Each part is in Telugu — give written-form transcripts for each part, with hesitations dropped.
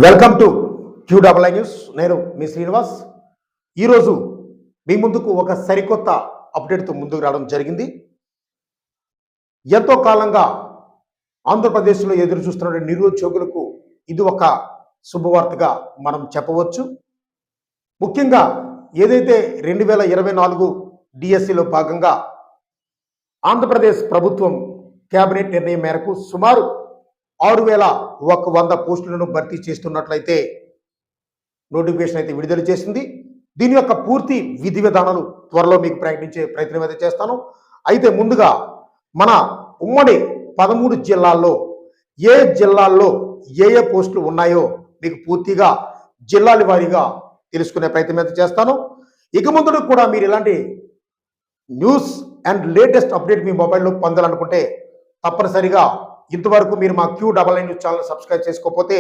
Welcome to QNN news. నేను మీ శ్రీనివాస్. ఈరోజు మీ ముందుకు ఒక సరికొత్త అప్డేట్తో ముందుకు రావడం జరిగింది. ఎంతో కాలంగా ఆంధ్రప్రదేశ్లో ఎదురు చూస్తున్న నిరుద్యోగులకు ఇది ఒక శుభవార్తగా మనం చెప్పవచ్చు. ముఖ్యంగా ఏదైతే 2024 డిఎస్సిలో భాగంగా ఆంధ్రప్రదేశ్ ప్రభుత్వం కేబినెట్ నిర్ణయం మేరకు సుమారు 6,100 పోస్టులను భర్తీ చేస్తున్నట్లయితే నోటిఫికేషన్ అయితే విడుదల చేసింది. దీని యొక్క పూర్తి విధి విధానాలు త్వరలో మీకు ప్రకటించే ప్రయత్నం అయితే చేస్తాను. అయితే ముందుగా మన ఉమ్మడి 13 జిల్లాల్లో ఏ జిల్లాల్లో ఏ పోస్టులు ఉన్నాయో మీకు పూర్తిగా జిల్లాల వారీగా తెలుసుకునే ప్రయత్నం అయితే చేస్తాను. ఇక ముందు కూడా మీరు ఇలాంటి న్యూస్ అండ్ లేటెస్ట్ అప్డేట్ మీ మొబైల్లో పొందాలనుకుంటే తప్పనిసరిగా ఇంతవరకు మీరు మా QNN న్యూస్ ఛానల్ సబ్స్క్రైబ్ చేసుకోకపోతే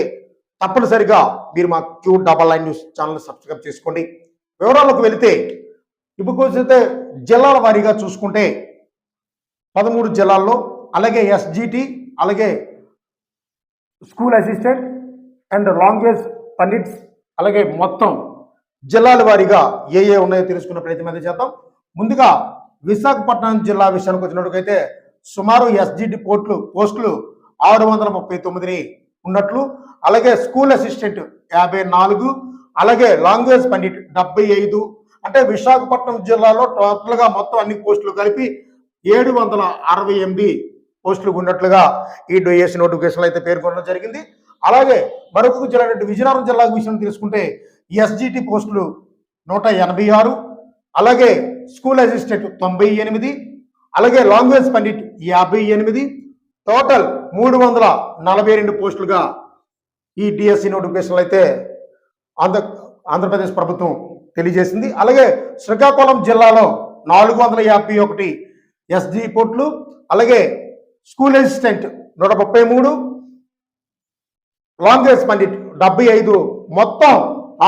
తప్పనిసరిగా మీరు మా QNN న్యూస్ ఛానల్ సబ్స్క్రైబ్ చేసుకోండి. వివరాలకు వెళితే ఇప్పుడు జిల్లాల వారీగా చూసుకుంటే 13 జిల్లాల్లో అలాగే SGT అలాగే school assistant and language pundits అలాగే మొత్తం జిల్లాల వారీగా ఏ ఉన్నాయో తెలుసుకున్న ప్రయత్నం అయితే చేద్దాం. ముందుగా విశాఖపట్నం జిల్లా విషయానికి వచ్చినట్టుకైతే సుమారు SGT పోస్టులు 639 ఉన్నట్లు, అలాగే స్కూల్ అసిస్టెంట్ 54, అలాగే లాంగ్వేజ్ పండిట్ 75. అంటే విశాఖపట్నం జిల్లాలో టోటల్గా మొత్తం అన్ని పోస్టులు కలిపి 768 పోస్టులు ఉన్నట్లుగా ఈ డిఎస్సి నోటిఫికేషన్లు అయితే పేర్కొనడం జరిగింది. అలాగే మరొక జిల్లా విజయనగరం జిల్లా విషయం తీసుకుంటే SGT పోస్టులు 186, అలాగే స్కూల్ అసిస్టెంట్ 98, అలాగే లాంగ్వేజ్ పండిట్ 58, టోటల్ 342 పోస్టులుగా ఈ డిఎస్సి నోటిఫికేషన్లు అయితే ఆంధ్రప్రదేశ్ ప్రభుత్వం తెలియజేసింది. అలాగే శ్రీకాకుళం జిల్లాలో 451 SG పోస్టులు, అలాగే స్కూల్ అసిస్టెంట్ 133, లాంగ్వేజ్ పండిట్ 75, మొత్తం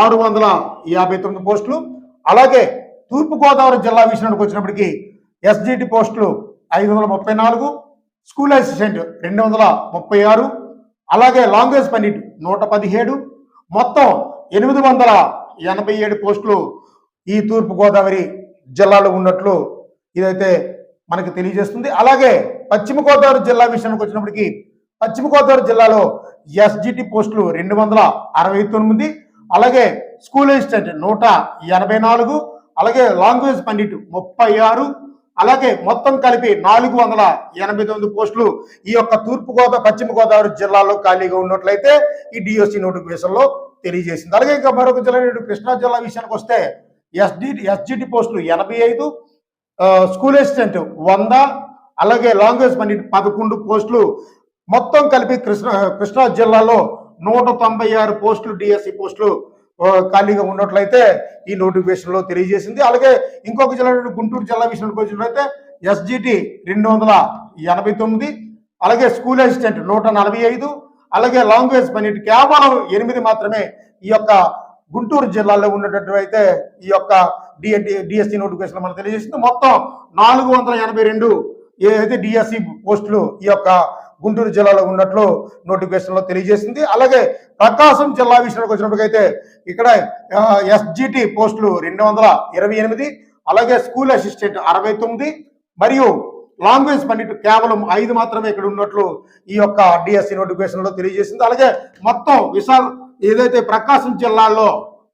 659 పోస్టులు. అలాగే తూర్పుగోదావరి జిల్లా విషయానికి వచ్చినప్పటికీ SGT పోస్టులు 534, స్కూల్ అసిస్టెంట్ 236, అలాగే లాంగ్వేజ్ పండిట్ 117, మొత్తం 887 పోస్టులు ఈ తూర్పుగోదావరి జిల్లాలో ఉన్నట్లు ఇదైతే మనకు తెలియజేస్తుంది. అలాగే పశ్చిమ గోదావరి జిల్లా విషయానికి వచ్చినప్పటికీ పశ్చిమ గోదావరి జిల్లాలో SGT పోస్టులు 269, అలాగే స్కూల్ అసిస్టెంట్ 184, అలాగే లాంగ్వేజ్ పండిట్ 36, అలాగే మొత్తం కలిపి 489 పోస్టులు ఈ యొక్క పశ్చిమ గోదావరి జిల్లాలో ఖాళీగా ఉన్నట్లయితే ఈ డిఎస్సి నోటిఫికేషన్ లో తెలియజేసింది. అలాగే ఇంకా మరొక జిల్లా కృష్ణా జిల్లా విషయానికి వస్తే SGT పోస్టులు 85, స్కూల్ అసిస్టెంట్ 100, అలాగే లాంగ్వేజ్ పండిట్ 11 పోస్టులు, మొత్తం కలిపి కృష్ణా జిల్లాలో 196 పోస్టులు డిఎస్సి పోస్టులు ఖాళీగా ఉన్నట్లయితే ఈ నోటిఫికేషన్ లో తెలియజేసింది. అలాగే ఇంకొక జిల్లా గుంటూరు జిల్లా విషయానికి వచ్చినట్లయితే SGT 289, అలాగే స్కూల్ అసిస్టెంట్ 145, అలాగే లాంగ్వేజ్ పండిట్ కేవలం 8 మాత్రమే ఈ యొక్క గుంటూరు జిల్లాలో ఉన్నటువంటి అయితే ఈ యొక్క డిఎస్సి నోటిఫికేషన్ మనకు తెలియజేసింది. మొత్తం 482 ఏదైతే డిఎస్సి పోస్టులు ఈ యొక్క గుంటూరు జిల్లాలో ఉన్నట్లు నోటిఫికేషన్ లో తెలియజేసింది. అలాగే ప్రకాశం జిల్లా విషయానికి వచ్చినప్పటికైతే ఇక్కడ SGT పోస్టులు 228, అలాగే స్కూల్ అసిస్టెంట్ 69, మరియు లాంగ్వేజ్ పండిట్ కేవలం 5 మాత్రమే ఇక్కడ ఉన్నట్లు ఈ యొక్క డిఎస్సి నోటిఫికేషన్ లో తెలియజేసింది. అలాగే మొత్తం ఏదైతే ప్రకాశం జిల్లాలో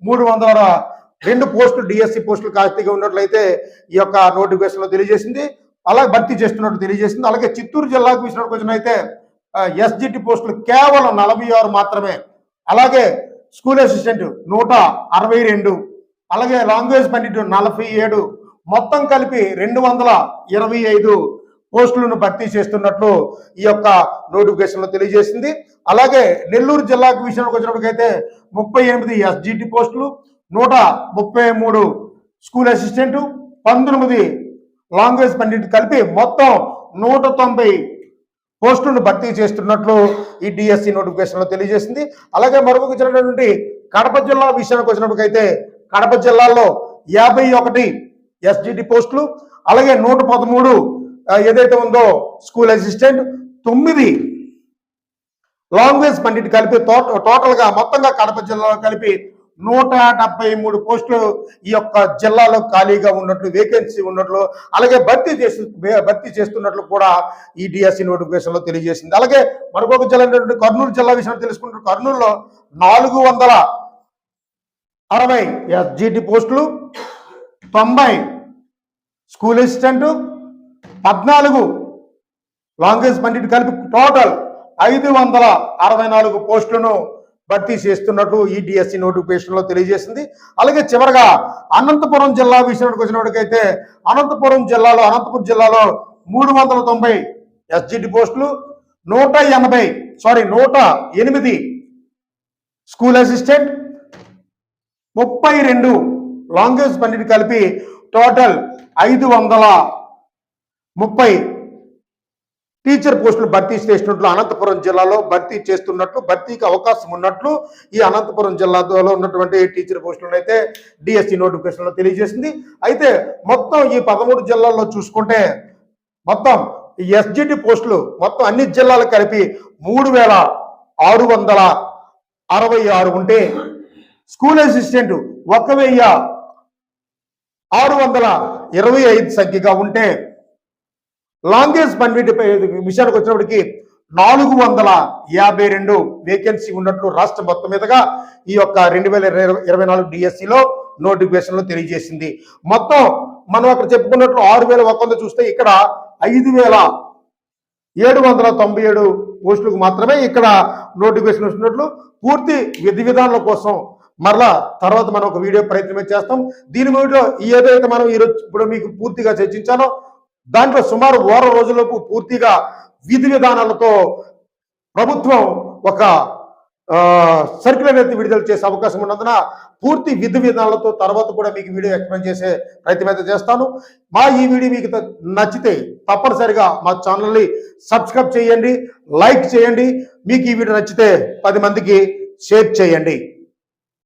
302 పోస్టులు డిఎస్సి పోస్టులు ఖాళీగా ఉన్నట్లయితే ఈ యొక్క నోటిఫికేషన్ లో తెలియజేసింది. అలాగే భర్తీ చేస్తున్నట్టు తెలియజేసింది. అలాగే చిత్తూరు జిల్లాకు విషయానికి వచ్చినైతే SGT పోస్టులు కేవలం 46 మాత్రమే, అలాగే స్కూల్ అసిస్టెంట్ 162, అలాగే లాంగ్వేజ్ పండిట్ 47, మొత్తం కలిపి 225 పోస్టులను భర్తీ చేస్తున్నట్లు ఈ యొక్క నోటిఫికేషన్ లో తెలియజేసింది. అలాగే నెల్లూరు జిల్లాకు విషయానికి వచ్చినప్పటికైతే 38 SGT పోస్టులు, 133 స్కూల్ అసిస్టెంట్, 19 లాంగ్వేజ్ పండిట్ కలిపి మొత్తం 190 పోస్టులను భర్తీ చేస్తున్నట్లు ఈ డిఎస్సి నోటిఫికేషన్ లో తెలియజేసింది. అలాగే మరొక జిల్లా కడప జిల్లా విషయానికి వచ్చినప్పటికైతే కడప జిల్లాలో 51 SGT పోస్టులు, అలాగే 113 ఏదైతే ఉందో స్కూల్ అసిస్టెంట్, 9 లాంగ్వేజ్ పండిట్ కలిపి టోటల్గా మొత్తంగా కడప జిల్లాలో కలిపి 173 పోస్టులు ఈ యొక్క జిల్లాలో ఖాళీగా ఉన్నట్లు, వేకెన్సీ ఉన్నట్లు, అలాగే భర్తీ చేస్తున్నట్లు కూడా ఈ డిఎస్సి నోటిఫికేషన్ లో తెలియజేసింది. అలాగే మరొక జిల్లా కర్నూలు జిల్లా విషయం తెలుసుకుంటారు. కర్నూలులో 460 ఎస్జిటి పోస్టులు, 90 స్కూల్ అసిస్టెంట్, 14 లాంగ్వేజ్ పండిట్ కలిపి టోటల్ 564 పోస్టులను భర్తీ చేస్తున్నట్టు ఈ డిఎస్సి నోటిఫికేషన్ లో తెలియజేసింది. అలాగే చివరగా అనంతపురం జిల్లా విషయానికి వచ్చినప్పటికైతే అనంతపురం జిల్లాలో 390 ఎస్జిటి పోస్టులు, 108 స్కూల్ అసిస్టెంట్, 32 లాంగ్వేజ్ పండిట్ కలిపి టోటల్ 530 టీచర్ పోస్టులు భర్తీ చేసినట్లు అనంతపురం జిల్లాలో భర్తీకి అవకాశం ఉన్నట్లు ఈ అనంతపురం జిల్లాలో ఉన్నటువంటి టీచర్ పోస్టులను అయితే డిఎస్సి నోటిఫికేషన్ లో తెలియజేసింది. అయితే మొత్తం ఈ 13 జిల్లాల్లో చూసుకుంటే మొత్తం ఎస్జిటి పోస్టులు మొత్తం అన్ని జిల్లాలకు కలిపి 3666 ఉంటే స్కూల్ అసిస్టెంట్ 1625 సంఖ్యగా ఉంటే లాంగ్వేజ్ పండిట్ విషయానికి వచ్చినప్పటికీ 452 వేకెన్సీ ఉన్నట్లు రాష్ట్ర మొత్తం మీదుగా ఈ యొక్క 2024 డిఎస్సిలో నోటిఫికేషన్ లో తెలియజేసింది. మొత్తం మనం అక్కడ చెప్పుకున్నట్లు 6100 చూస్తే ఇక్కడ 5797 పోస్టులకు మాత్రమే ఇక్కడ నోటిఫికేషన్ వస్తున్నట్లు. పూర్తి విధి విధానాల కోసం మరలా తర్వాత మనం ఒక వీడియో ప్రయత్నమే చేస్తాం. దీని మీద ఏదైతే మనం ఈరోజు ఇప్పుడు మీకు పూర్తిగా చర్చించానో దాంట్లో సుమారు వారం రోజులకు పూర్తిగా విధి విధానాలతో ప్రభుత్వం ఒక సర్క్యులర్ అయితే విడుదల చేసే అవకాశం ఉన్నందున పూర్తి విధి విధానాలతో తర్వాత కూడా మీకు వీడియో ఎక్స్ప్లెయిన్ చేసే ప్రయత్నం అయితే చేస్తాను. ఈ వీడియో మీకు నచ్చితే తప్పనిసరిగా మా ఛానల్ని సబ్స్క్రైబ్ చేయండి, లైక్ చేయండి. మీకు ఈ వీడియో నచ్చితే 10 మందికి షేర్ చేయండి.